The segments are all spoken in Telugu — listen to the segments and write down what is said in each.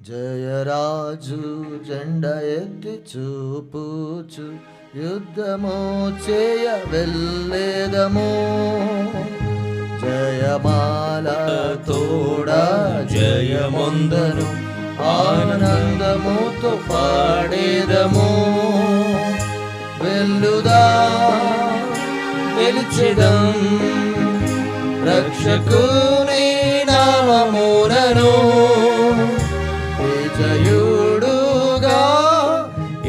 జయరాజు జెండ ఎత్తి చూపుచు యుద్ధము చేయ వెళ్ళేదము. జయమాల తోడ జయముందను ఆనందముతో పాడేదము. వెల్లుదా గెలిచెదం రక్షకుని నామమునను. విజయుడుగా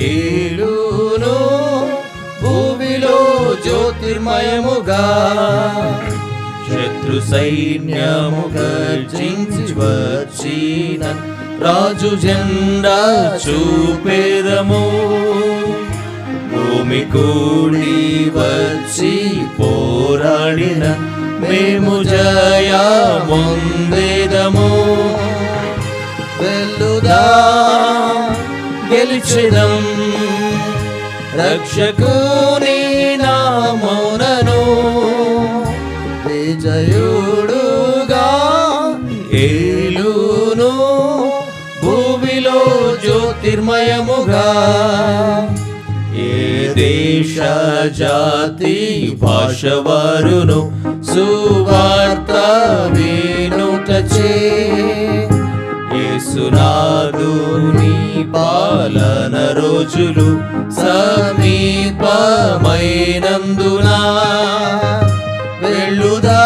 ఏలును భూమిలో జ్యోతిర్మయముగా. శత్రు సైన్యము గర్జించి వచ్చిన రాజు జెండా చూపేదము. భూమి కూడి వచ్చి పోరాడిన మేము జయముందేదము. వెల్లుదా గెలిచెదం రక్షకుని నామమునను. విజయుడుగా ఏలును భూమిలో జ్యోతిర్మయముగా. ఏ దేశ జాతి భాష వారును సువార్త వినుటచే యేసునాథుని పాలన రోజులు సమీపమైనందున. వెళ్ళుదా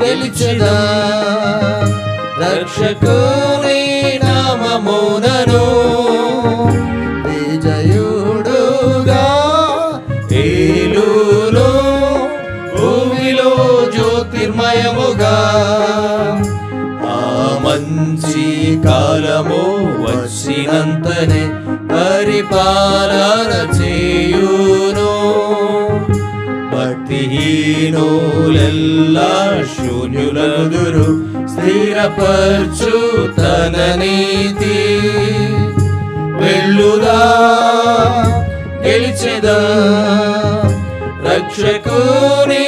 గెలిచెదా రక్షకుని నామమునను. విజయుడుగా ఏలును భూమిలో జ్యోతిర్మయముగా. ఆ మంచి కాలము వచ్చినంతనే పరిపాలన చేయును. భక్తిహీనులెల్లా శూన్యులదురు స్థిరపరచు తన నీతి. వెళ్ళుదా గెలిచెదా రక్షకుని